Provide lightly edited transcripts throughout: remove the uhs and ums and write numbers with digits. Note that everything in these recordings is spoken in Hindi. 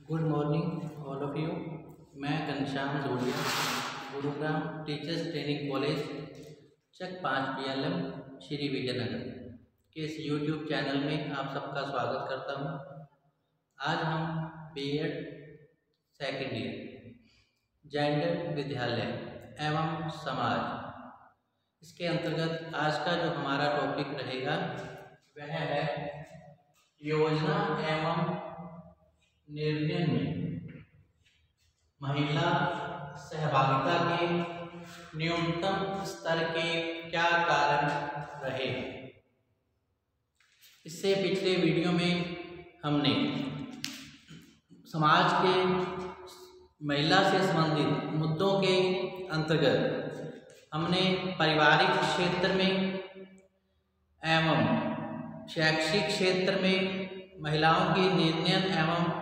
Good morning all of you. मैं Ghanshyam Dhuliya, Gurugram teachers training college Chak 5 PLM Shri Vijaynagar के इस यूट्यूब चैनल में आप सबका स्वागत करता हूं। आज हम B.Ed सेकेंड ईयर जेंडर विद्यालय एवं समाज इसके अंतर्गत आज का जो हमारा टॉपिक रहेगा वह है योजना एवं निर्णय में महिला सहभागिता के न्यूनतम स्तर के क्या कारण रहे। इससे पिछले वीडियो में हमने समाज के महिला से संबंधित मुद्दों के अंतर्गत हमने पारिवारिक क्षेत्र में एवं शैक्षिक क्षेत्र में महिलाओं की निर्णय एवं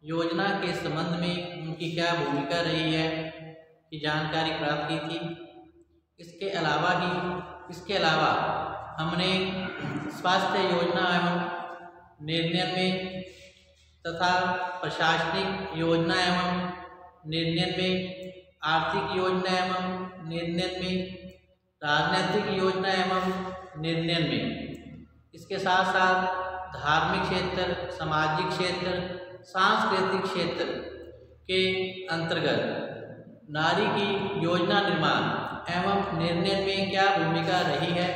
योजना के संबंध में उनकी क्या भूमिका रही है की जानकारी प्राप्त की थी। इसके अलावा हमने स्वास्थ्य योजना एवं निर्णय में तथा प्रशासनिक योजना एवं निर्णय में, आर्थिक योजना एवं निर्णय में, राजनीतिक योजना एवं निर्णय में, इसके साथ साथ धार्मिक क्षेत्र, सामाजिक क्षेत्र, सांस्कृतिक क्षेत्र के अंतर्गत नारी की योजना निर्माण एवं निर्णय में क्या भूमिका रही है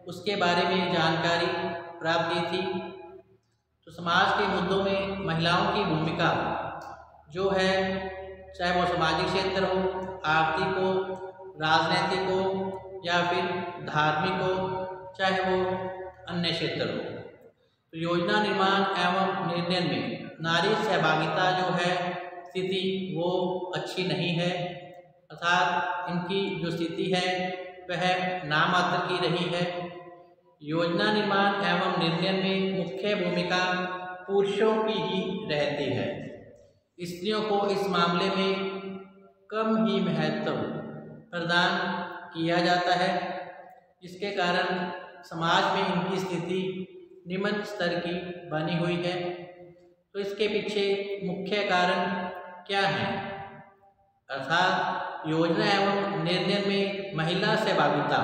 उसके बारे में जानकारी प्राप्त की थी। तो समाज के मुद्दों में महिलाओं की भूमिका जो है, चाहे वो सामाजिक क्षेत्र हो, आर्थिक हो, राजनीतिक हो या फिर धार्मिक हो, चाहे वो अन्य क्षेत्र हो, तो योजना निर्माण एवं निर्णय में नारी सहभागिता जो है स्थिति वो अच्छी नहीं है, अर्थात इनकी जो स्थिति है वह नामात्र की रही है। योजना निर्माण एवं निर्णय में मुख्य भूमिका पुरुषों की ही रहती है। स्त्रियों को इस मामले में कम ही महत्व प्रदान किया जाता है, जिसके कारण समाज में इनकी स्थिति निम्न स्तर की बनी हुई है। तो इसके पीछे मुख्य कारण क्या है, अर्थात योजना एवं निर्णय में महिला सहभागिता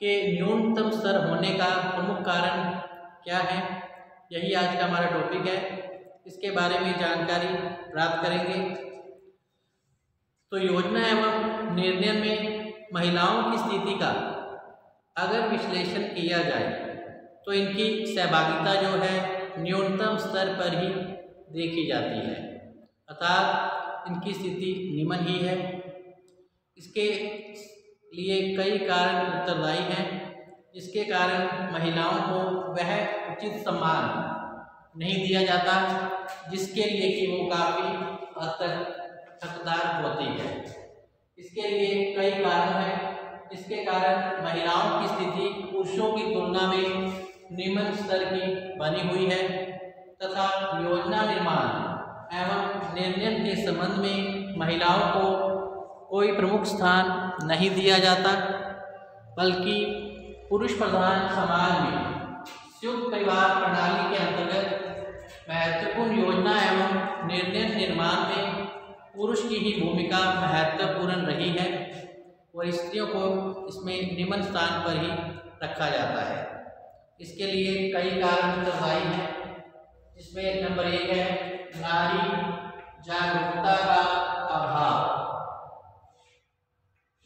के न्यूनतम स्तर होने का प्रमुख कारण क्या है, यही आज का हमारा टॉपिक है। इसके बारे में जानकारी प्राप्त करेंगे। तो योजना एवं निर्णय में महिलाओं की स्थिति का अगर विश्लेषण किया जाए तो इनकी सहभागिता जो है न्यूनतम स्तर पर ही देखी जाती है, अर्थात इनकी स्थिति निम्न ही है। इसके लिए कई कारण उत्तरदायी हैं, जिसके कारण महिलाओं को वह उचित सम्मान नहीं दिया जाता जिसके लिए कि वो काफ़ी हद तक हकदार होती है। इसके लिए कई कारण हैं, जिसके कारण महिलाओं की स्थिति पुरुषों की तुलना में निम्न स्तर की बनी हुई है तथा योजना निर्माण एवं निर्णय के संबंध में महिलाओं को कोई प्रमुख स्थान नहीं दिया जाता, बल्कि पुरुष प्रधान समाज में संयुक्त परिवार प्रणाली के अंतर्गत महत्वपूर्ण योजना एवं निर्णय निर्माण में पुरुष की ही भूमिका महत्वपूर्ण रही है और स्त्रियों को इसमें निम्न स्थान पर ही रखा जाता है। इसके लिए कई कारण उत्तरदायी हैं, जिसमें नंबर 1 है नारी जागरूकता का अभाव।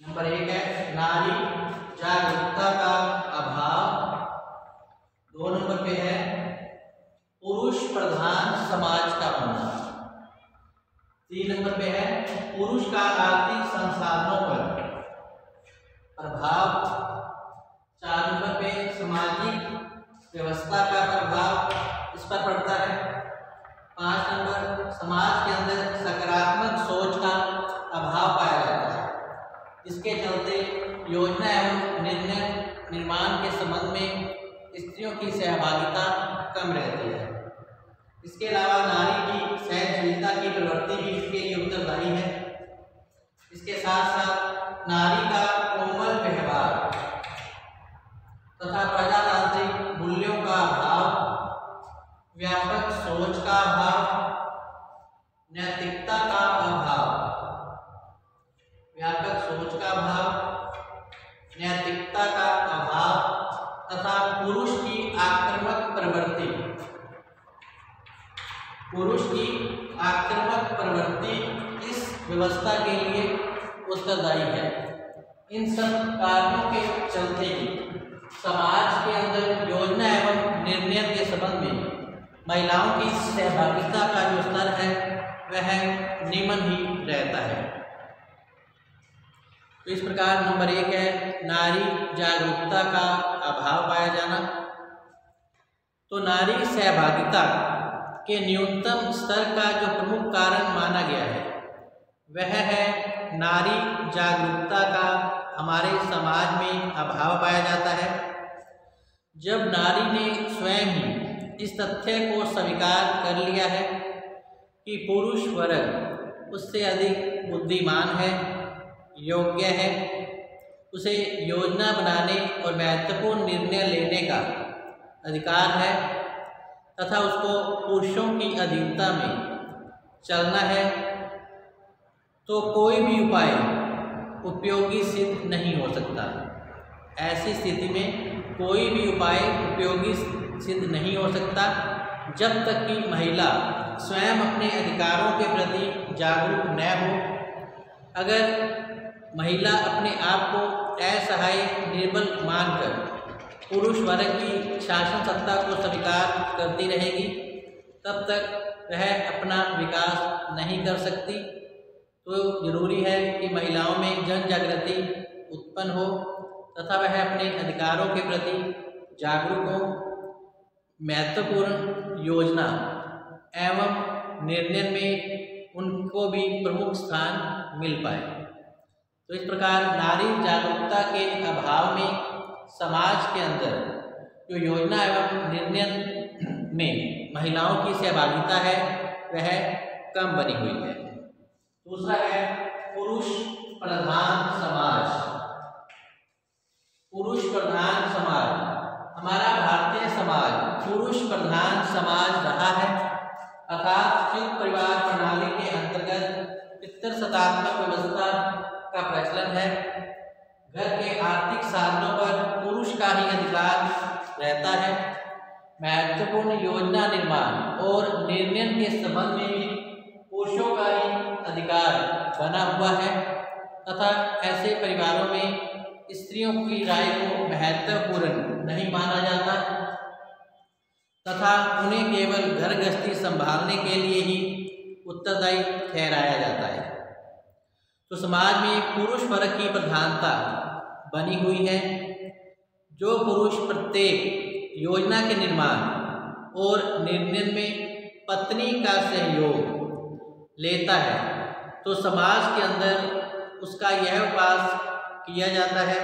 नंबर 1 है नारी जागरूकता का अभाव। 2 नंबर पे है पुरुष प्रधान समाज का होना। 3 नंबर पे है पुरुष का आर्थिक संसाधनों पर प्रभाव। 4 नंबर पे सामाजिक व्यवस्था का प्रभाव इस पर पड़ता है। 5 नंबर समाज के अंदर सकारात्मक सोच का अभाव पाया जाता है, जिसके चलते योजना एवं निर्णय निर्माण के संबंध में स्त्रियों की सहभागिता कम रहती है। इसके अलावा नारी की सहनशीलता की प्रवृत्ति भी इसके लिए उत्तरदायी है। इसके साथ साथ नारी का कोमल व्यवहार तथा प्रजातांत्रिक मूल्यों का अभाव, व्यापक सोच का अभाव, नैतिकता का अभाव तथा पुरुष की आक्रामक प्रवृत्ति इस व्यवस्था के लिए उत्तरदायी है। इन सब कारणों के चलते ही समाज के अंदर योजना एवं निर्णय के संबंध में महिलाओं की सहभागिता का जो स्तर है वह निम्न ही रहता है। तो इस प्रकार नंबर 1 है नारी जागरूकता का अभाव पाया जाना। तो नारी सहभागिता के न्यूनतम स्तर का जो प्रमुख कारण माना गया है वह है नारी जागरूकता का हमारे समाज में अभाव पाया जाता है। जब नारी ने स्वयं ही इस तथ्य को स्वीकार कर लिया है कि पुरुष वर्ग उससे अधिक बुद्धिमान है, योग्य है, उसे योजना बनाने और महत्वपूर्ण निर्णय लेने का अधिकार है तथा उसको पुरुषों की अधीनता में चलना है, तो कोई भी उपाय उपयोगी सिद्ध नहीं हो सकता। ऐसी स्थिति में कोई भी उपाय उपयोगी सिद्ध नहीं हो सकता जब तक कि महिला स्वयं अपने अधिकारों के प्रति जागरूक न हो। अगर महिला अपने आप को असहाय निर्बल मानकर पुरुष वर्ग की शासन सत्ता को स्वीकार करती रहेगी तब तक वह अपना विकास नहीं कर सकती। तो जरूरी है कि महिलाओं में जन जागृति उत्पन्न हो तथा वह अपने अधिकारों के प्रति जागरूक हो, महत्वपूर्ण योजना एवं निर्णय में उनको भी प्रमुख स्थान मिल पाए। तो इस प्रकार नारी जागरूकता के अभाव में समाज के अंदर जो योजना एवं निर्णय में महिलाओं की सहभागिता है वह कम बनी हुई है। दूसरा है पुरुष प्रधान समाज। पुरुष प्रधान समाज, हमारा भारतीय समाज पुरुष प्रधान समाज रहा है, अर्थात संयुक्त परिवार प्रणाली के अंतर्गत पितृसत्तात्मक व्यवस्था का प्रचलन है। घर के आर्थिक साधनों पर पुरुष का ही अधिकार रहता है। महत्वपूर्ण योजना निर्माण और निर्णय के संबंध में भी पुरुषों का ही अधिकार बना हुआ है तथा ऐसे परिवारों में स्त्रियों की राय को महत्वपूर्ण नहीं माना जाता तथा उन्हें केवल घर गृहस्थी संभालने के लिए ही उत्तरदायी ठहराया जाता है। तो समाज में पुरुष वर्ग की प्रधानता बनी हुई है। जो पुरुष प्रत्येक योजना के निर्माण और निर्णय में पत्नी का सहयोग लेता है तो समाज के अंदर उसका यह उपहास किया जाता है,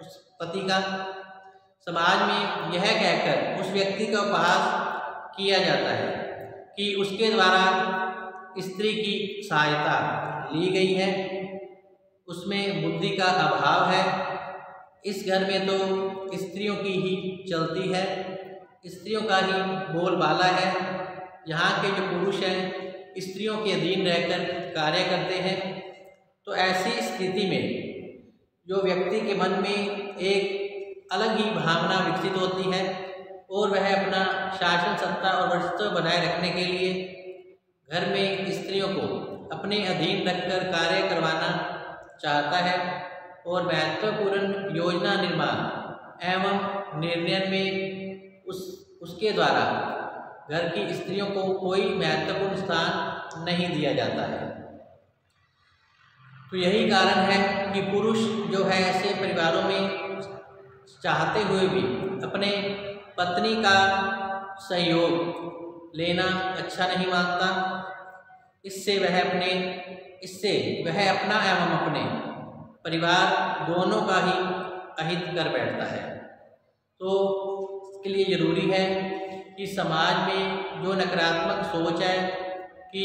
उस पति का समाज में यह कहकर उस व्यक्ति का उपहास किया जाता है कि उसके द्वारा स्त्री की सहायता ली गई है, उसमें बुद्धि का अभाव है, इस घर में तो स्त्रियों की ही चलती है, स्त्रियों का ही बोलबाला है, यहाँ के जो पुरुष हैं स्त्रियों के अधीन रहकर कार्य करते हैं। तो ऐसी स्थिति में जो व्यक्ति के मन में एक अलग ही भावना विकसित होती है और वह अपना शासन सत्ता और वर्चस्व बनाए रखने के लिए घर में स्त्रियों को अपने अधीन रखकर कार्य करवाना चाहता है और महत्वपूर्ण योजना निर्माण एवं निर्णय में उसके द्वारा घर की स्त्रियों को कोई महत्वपूर्ण स्थान नहीं दिया जाता है। तो यही कारण है कि पुरुष जो है ऐसे परिवारों में चाहते हुए भी अपने पत्नी का सहयोग लेना अच्छा नहीं मानता। इससे वह अपना एवं अपने परिवार दोनों का ही अहित कर बैठता है। तो इसके लिए ज़रूरी है कि समाज में जो नकारात्मक सोच है कि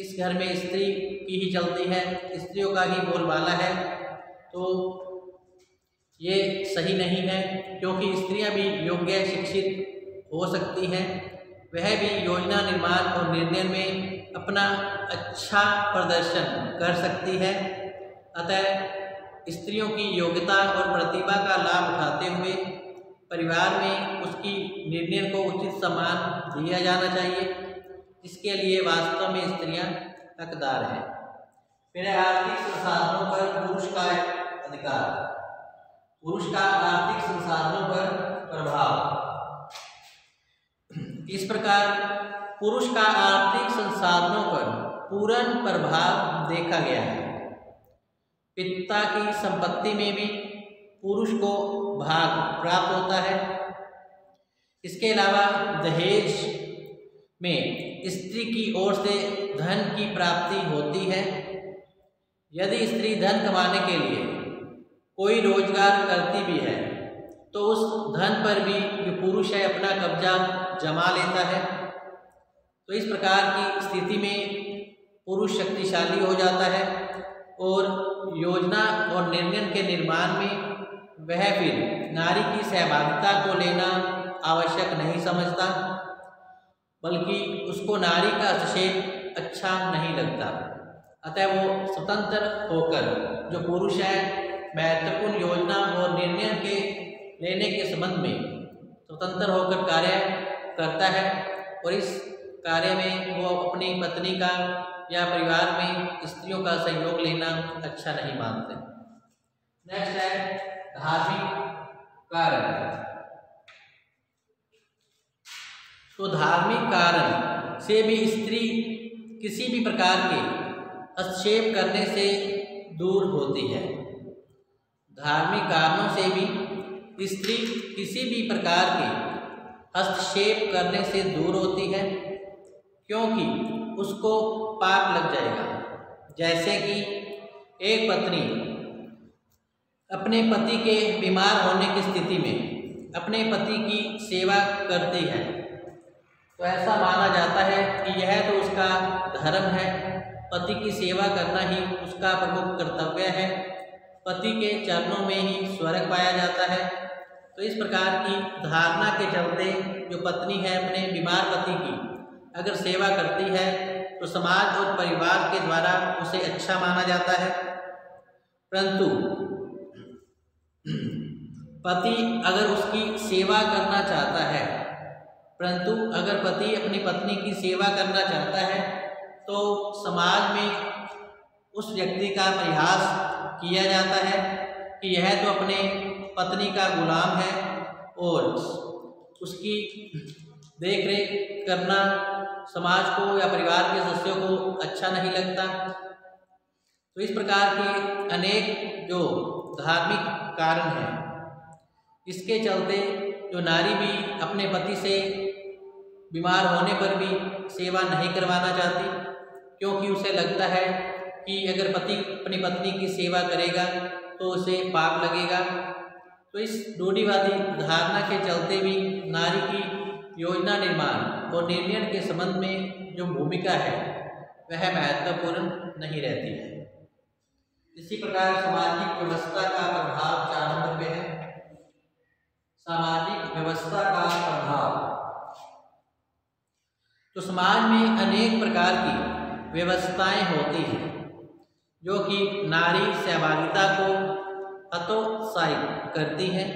इस घर में स्त्री की ही चलती है, स्त्रियों का ही बोलबाला है, तो ये सही नहीं है, क्योंकि स्त्रियां भी योग्य शिक्षित हो सकती हैं, वह भी योजना निर्माण और निर्णय में अपना अच्छा प्रदर्शन कर सकती है। अतः स्त्रियों की योग्यता और प्रतिभा का लाभ उठाते हुए परिवार में उसकी निर्णय को उचित सम्मान दिया जाना चाहिए, जिसके लिए वास्तव में स्त्रियां हकदार हैं। फिर आर्थिक संसाधनों पर पुरुष का अधिकार। पुरुष का आर्थिक संसाधनों पर प्रभाव। इस प्रकार पुरुष का आर्थिक संसाधनों पर पूर्ण प्रभाव देखा गया है। पिता की संपत्ति में भी पुरुष को भाग प्राप्त होता है। इसके अलावा दहेज में स्त्री की ओर से धन की प्राप्ति होती है। यदि स्त्री धन कमाने के लिए कोई रोजगार करती भी है तो उस धन पर भी जो पुरुष है अपना कब्जा जमा लेता है। तो इस प्रकार की स्थिति में पुरुष शक्तिशाली हो जाता है और योजना और निर्णय के निर्माण में वह फिर नारी की सहभागिता को लेना आवश्यक नहीं समझता, बल्कि उसको नारी का हस्तक्षेप अच्छा नहीं लगता। अतः वो स्वतंत्र होकर जो पुरुष है महत्वपूर्ण योजना और निर्णय के लेने के संबंध में स्वतंत्र होकर कार्य करता है और इस कार्य में वो अपनी पत्नी का या परिवार में स्त्रियों का सहयोग लेना अच्छा नहीं मानते। नेक्स्ट है धार्मिक कारण। तो धार्मिक कारण से भी स्त्री किसी भी प्रकार के हस्तक्षेप करने से दूर होती है। धार्मिक कारणों से भी स्त्री किसी भी प्रकार के हस्तक्षेप करने से दूर होती है, क्योंकि उसको पाप लग जाएगा। जैसे कि एक पत्नी अपने पति के बीमार होने की स्थिति में अपने पति की सेवा करती है, तो ऐसा माना जाता है कि यह तो उसका धर्म है, पति की सेवा करना ही उसका प्रमुख कर्तव्य है, पति के चरणों में ही स्वर्ग पाया जाता है। तो इस प्रकार की धारणा के चलते जो पत्नी है अपने बीमार पति की अगर सेवा करती है तो समाज और परिवार के द्वारा उसे अच्छा माना जाता है। परंतु पति अगर उसकी सेवा करना चाहता है अगर पति अपनी पत्नी की सेवा करना चाहता है तो समाज में उस व्यक्ति का परिहास किया जाता है कि यह तो अपने पत्नी का गुलाम है और उसकी देख रेख करना समाज को या परिवार के सदस्यों को अच्छा नहीं लगता। तो इस प्रकार के अनेक जो धार्मिक कारण हैं, इसके चलते जो नारी भी अपने पति से बीमार होने पर भी सेवा नहीं करवाना चाहती, क्योंकि उसे लगता है कि अगर पति अपनी पत्नी की सेवा करेगा तो उसे पाप लगेगा। तो इस रूढ़िवादी धारणा के चलते भी नारी की योजना निर्माण और निर्णय के संबंध में जो भूमिका है वह महत्वपूर्ण नहीं रहती है। इसी प्रकार सामाजिक व्यवस्था का प्रभाव 4 नंबर पे है। सामाजिक व्यवस्था का प्रभाव। तो समाज में अनेक प्रकार की व्यवस्थाएं होती हैं जो कि नारी सहभागिता को हतोत्साहित करती हैं।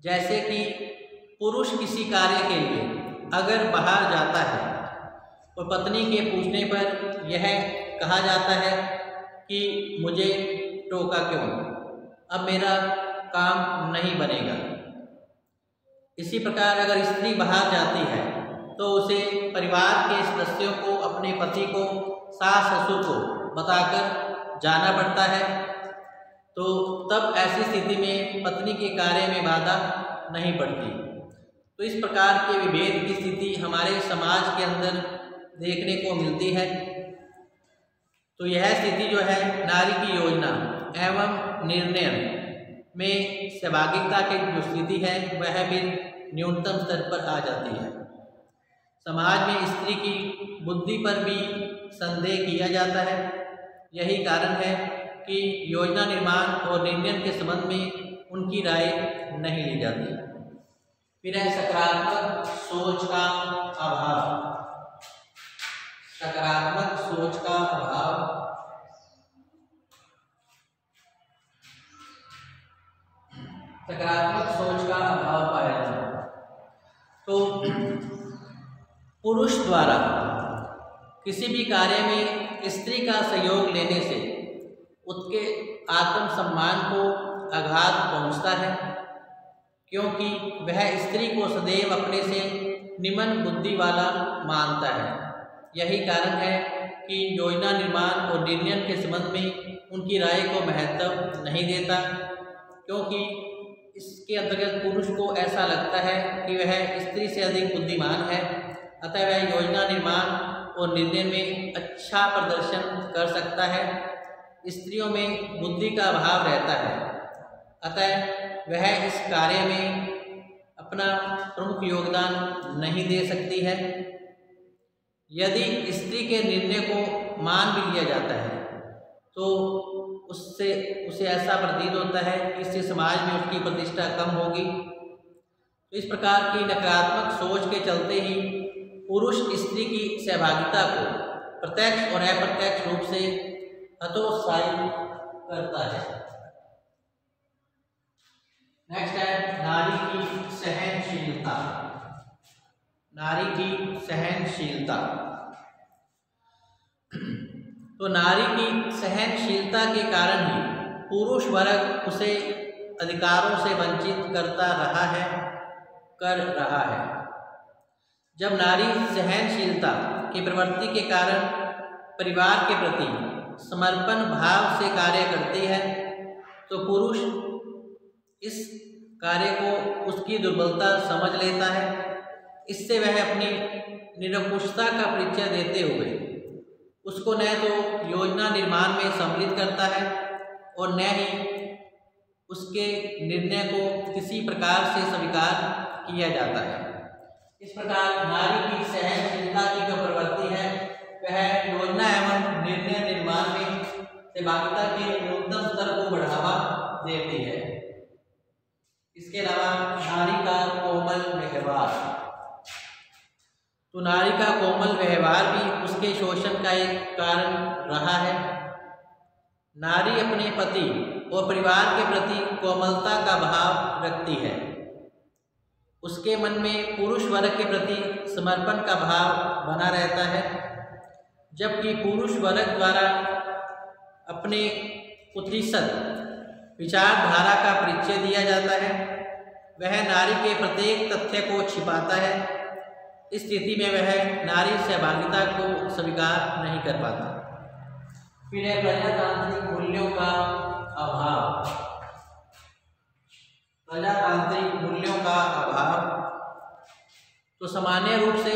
जैसे कि पुरुष किसी कार्य के लिए अगर बाहर जाता है और पत्नी के पूछने पर यह कहा जाता है कि मुझे टोका क्यों, अब मेरा काम नहीं बनेगा। इसी प्रकार अगर स्त्री बाहर जाती है तो उसे परिवार के सदस्यों को अपने पति को सास ससुर को बताकर जाना पड़ता है। तो तब ऐसी स्थिति में पत्नी के कार्य में बाधा नहीं पड़ती। तो इस प्रकार के विभेद की स्थिति हमारे समाज के अंदर देखने को मिलती है। तो यह स्थिति जो है नारी की योजना एवं निर्णय में सहभागिता की जो स्थिति है वह भी न्यूनतम स्तर पर आ जाती है। समाज में स्त्री की बुद्धि पर भी संदेह किया जाता है। यही कारण है कि योजना निर्माण और निर्णय के संबंध में उनकी राय नहीं ली जाती। फिर है सकारात्मक सोच का अभाव। सकारात्मक सोच का अभाव। सकारात्मक सोच का अभाव पाया जाता। तो पुरुष द्वारा किसी भी कार्य में स्त्री का सहयोग लेने से उसके आत्मसम्मान को आघात पहुंचता है, क्योंकि वह स्त्री को सदैव अपने से निम्न बुद्धि वाला मानता है। यही कारण है कि योजना निर्माण और निर्णय के संबंध में उनकी राय को महत्व नहीं देता, क्योंकि इसके अंतर्गत पुरुष को ऐसा लगता है कि वह स्त्री से अधिक बुद्धिमान है, अतः वह योजना निर्माण और निर्णय में अच्छा प्रदर्शन कर सकता है। स्त्रियों में बुद्धि का अभाव रहता है, अतः वह इस कार्य में अपना प्रमुख योगदान नहीं दे सकती है। यदि स्त्री के निर्णय को मान भी लिया जाता है तो उसे ऐसा प्रतीत होता है कि इससे समाज में उसकी प्रतिष्ठा कम होगी। तो इस प्रकार की नकारात्मक सोच के चलते ही पुरुष स्त्री की सहभागिता को प्रत्यक्ष और अप्रत्यक्ष रूप से हतोत्साहित करता है। नेक्स्ट है नारी की सहनशीलता। नारी की सहनशीलता। तो नारी की सहनशीलता के कारण ही पुरुष वर्ग उसे अधिकारों से वंचित कर रहा है। जब नारी सहनशीलता की प्रवृत्ति के कारण परिवार के प्रति समर्पण भाव से कार्य करती है, तो पुरुष इस कार्य को उसकी दुर्बलता समझ लेता है। इससे वह अपनी निरंकुशता का परिचय देते हुए उसको न तो योजना निर्माण में सम्मिलित करता है और न ही उसके निर्णय को किसी प्रकार से स्वीकार किया जाता है। इस प्रकार नारी की सहनशीलता की जो प्रवृत्ति है वह योजना एवं निर्णय निर्माण में सहभागिता के न्यूनतम स्तर को बढ़ावा देती है। इसके अलावा नारी का कोमल व्यवहार। तो नारी का कोमल व्यवहार भी उसके शोषण का एक कारण रहा है। नारी अपने पति और परिवार के प्रति कोमलता का भाव रखती है। उसके मन में पुरुष वर्ग के प्रति समर्पण का भाव बना रहता है, जबकि पुरुष वर्ग द्वारा अपने उत्कृष्ट विचारधारा का परिचय दिया जाता है। वह नारी के प्रत्येक तथ्य को छिपाता है। इस स्थिति में वह नारी सहभागिता को स्वीकार नहीं कर पाता। फिर है प्रजातांत्रिक मूल्यों का अभाव। प्रजातांत्रिक मूल्यों का अभाव। तो सामान्य रूप से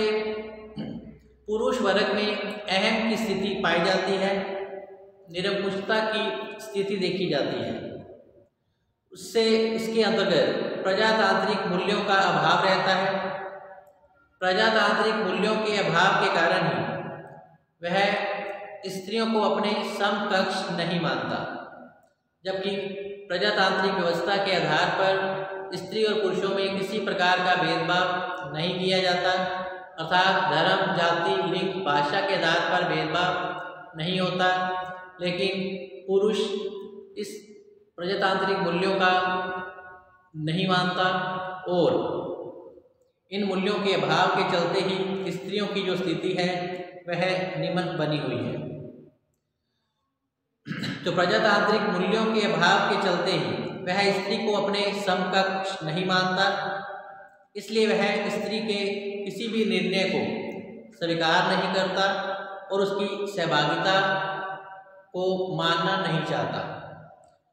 पुरुष वर्ग में अहम की स्थिति पाई जाती है, निरंकुशता की स्थिति देखी जाती है। उससे इसके अंतर्गत प्रजातांत्रिक मूल्यों का अभाव रहता है। प्रजातांत्रिक मूल्यों के अभाव के कारण ही वह स्त्रियों को अपने समकक्ष नहीं मानता, जबकि प्रजातांत्रिक व्यवस्था के आधार पर स्त्री और पुरुषों में किसी प्रकार का भेदभाव नहीं किया जाता, अर्थात धर्म, जाति, लिंग, भाषा के आधार पर भेदभाव नहीं होता। लेकिन पुरुष इस प्रजातांत्रिक मूल्यों का नहीं मानता और इन मूल्यों के अभाव के चलते ही स्त्रियों की जो स्थिति है वह निम्न बनी हुई है। तो प्रजातांत्रिक मूल्यों के अभाव के चलते ही वह स्त्री को अपने समकक्ष नहीं मानता, इसलिए वह स्त्री के किसी भी निर्णय को स्वीकार नहीं करता और उसकी सहभागिता को मानना नहीं चाहता।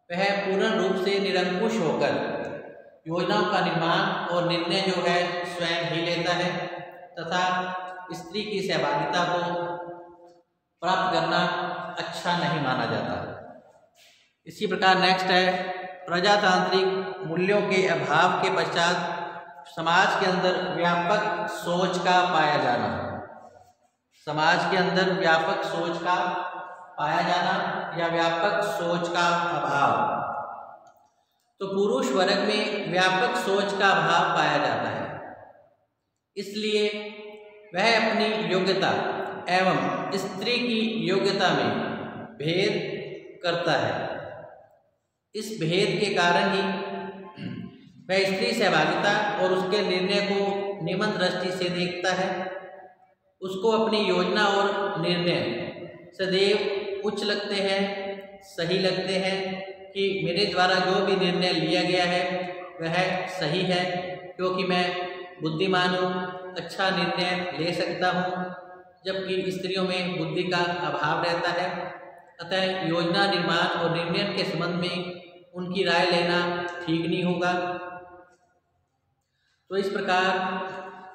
वह पूर्ण रूप से निरंकुश होकर योजनाओं का निर्माण और निर्णय जो है स्वयं ही लेता है तथा स्त्री की सहभागिता को प्राप्त करना अच्छा नहीं माना जाता। इसी प्रकार नेक्स्ट है प्रजातांत्रिक मूल्यों के अभाव के पश्चात समाज के अंदर व्यापक सोच का पाया जाना। समाज के अंदर व्यापक सोच का पाया जाना या व्यापक सोच का अभाव। तो पुरुष वर्ग में व्यापक सोच का अभाव पाया जाता है, इसलिए वह अपनी योग्यता एवं स्त्री की योग्यता में भेद करता है। इस भेद के कारण ही वह स्त्री सहभागिता और उसके निर्णय को निमन दृष्टि से देखता है। उसको अपनी योजना और निर्णय सदैव उच्च लगते हैं, सही लगते हैं कि मेरे द्वारा जो भी निर्णय लिया गया है वह सही है, क्योंकि मैं बुद्धिमान हूँ, अच्छा निर्णय ले सकता हूँ, जबकि स्त्रियों में बुद्धि का अभाव रहता है। अतः योजना निर्माण और निर्णय के संबंध में उनकी राय लेना ठीक नहीं होगा। तो इस प्रकार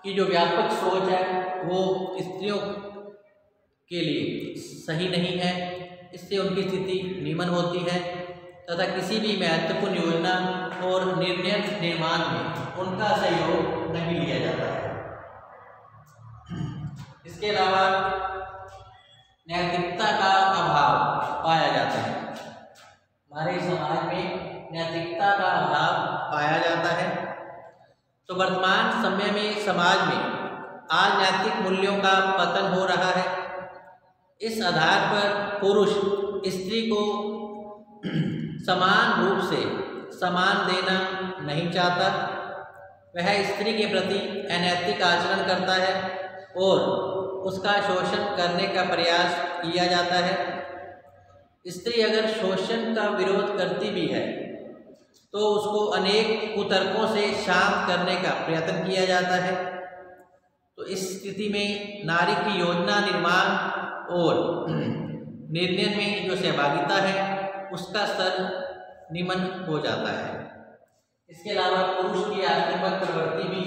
की जो व्यापक सोच है वो स्त्रियों के लिए सही नहीं है। इससे उनकी स्थिति नीमन होती है तथा किसी भी महत्वपूर्ण योजना और निर्णय निर्माण में उनका सहयोग नहीं लिया जाता है। इसके अलावा नैतिकता का अभाव पाया जाता है। हमारे समाज में नैतिकता का अभाव पाया जाता है। तो वर्तमान समय में समाज में आज नैतिक मूल्यों का पतन हो रहा है। इस आधार पर पुरुष स्त्री को समान रूप से सम्मान देना नहीं चाहता। वह स्त्री के प्रति अनैतिक आचरण करता है और उसका शोषण करने का प्रयास किया जाता है। स्त्री अगर शोषण का विरोध करती भी है तो उसको अनेक कुतर्कों से शांत करने का प्रयत्न किया जाता है। तो इस स्थिति में नारी की योजना निर्माण और निर्णय में जो सहभागिता है उसका स्तर निम्न हो जाता है। इसके अलावा पुरुष की आक्रामक प्रवृत्ति भी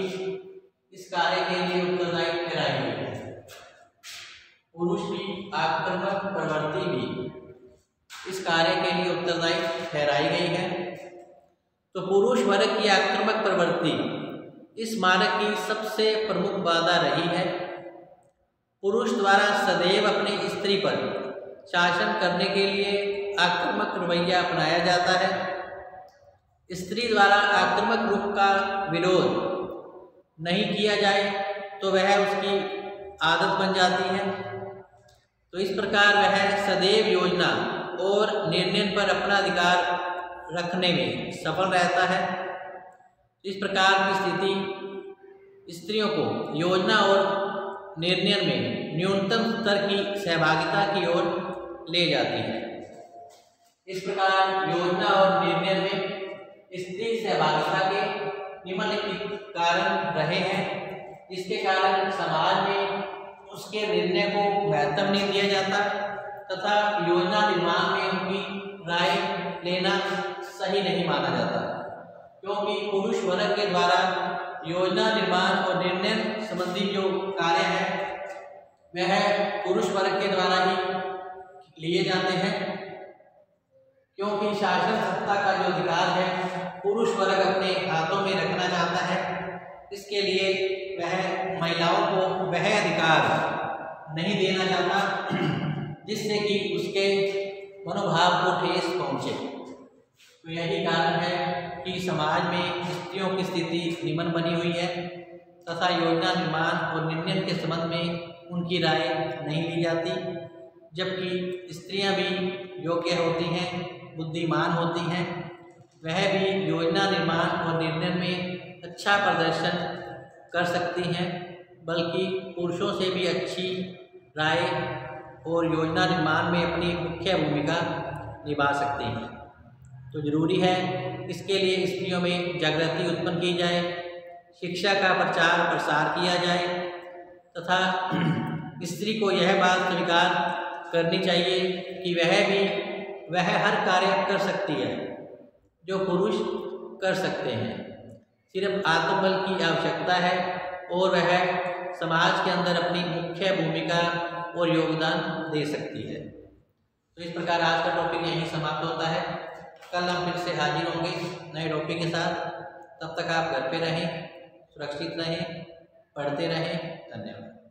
इस कार्य के लिए उत्तरदायी ठहराई गई है। पुरुष की आक्रामक प्रवृत्ति भी इस कार्य के लिए उत्तरदायी ठहराई गई है। तो पुरुष वर्ग की आक्रामक प्रवृत्ति इस मार्ग की सबसे प्रमुख बाधा रही है। पुरुष द्वारा सदैव अपनी स्त्री पर शासन करने के लिए आक्रामक रवैया अपनाया जाता है। स्त्री द्वारा आक्रामक रूप का विरोध नहीं किया जाए तो वह उसकी आदत बन जाती है। तो इस प्रकार वह सदैव योजना और निर्णय पर अपना अधिकार रखने में सफल रहता है। इस प्रकार की स्थिति स्त्रियों को योजना और निर्णय में न्यूनतम स्तर की सहभागिता की ओर ले जाती है। इस प्रकार योजना और निर्णय में स्त्री सहभागिता के निम्नलिखित कारण रहे हैं, जिसके कारण समाज में उसके निर्णय को महत्व नहीं दिया जाता तथा योजना निर्माण में उनकी राय लेना सही नहीं माना जाता, क्योंकि पुरुष वर्ग के द्वारा योजना निर्माण और निर्णय संबंधी जो कार्य है वह पुरुष वर्ग के द्वारा ही लिए जाते हैं, क्योंकि शासन सत्ता का जो अधिकार है पुरुष वर्ग अपने हाथों में रखना चाहता है। इसके लिए वह महिलाओं को वह अधिकार नहीं देना चाहता जिससे कि उसके मनोभाव को ठेस पहुँचे। तो यही कारण है कि समाज में स्त्रियों की स्थिति निम्न बनी हुई है तथा योजना निर्माण और निर्णय के संबंध में उनकी राय नहीं ली जाती, जबकि स्त्रियां भी योग्य होती हैं, बुद्धिमान होती हैं, वह भी योजना निर्माण और निर्णय में अच्छा प्रदर्शन कर सकती हैं, बल्कि पुरुषों से भी अच्छी राय और योजना निर्माण में अपनी मुख्य भूमिका निभा सकती हैं। तो जरूरी है इसके लिए स्त्रियों में जागृति उत्पन्न की जाए, शिक्षा का प्रचार प्रसार किया जाए तथा स्त्री को यह बात स्वीकार करनी चाहिए कि वह हर कार्य कर सकती है जो पुरुष कर सकते हैं। सिर्फ आत्मबल की आवश्यकता है और वह समाज के अंदर अपनी मुख्य भूमिका और योगदान दे सकती है। तो इस प्रकार आज का टॉपिक यहीं समाप्त होता है। कल हम फिर से हाजिर होंगे नए टॉपिक के साथ। तब तक आप घर पे रहें, सुरक्षित रहें, पढ़ते रहें। धन्यवाद।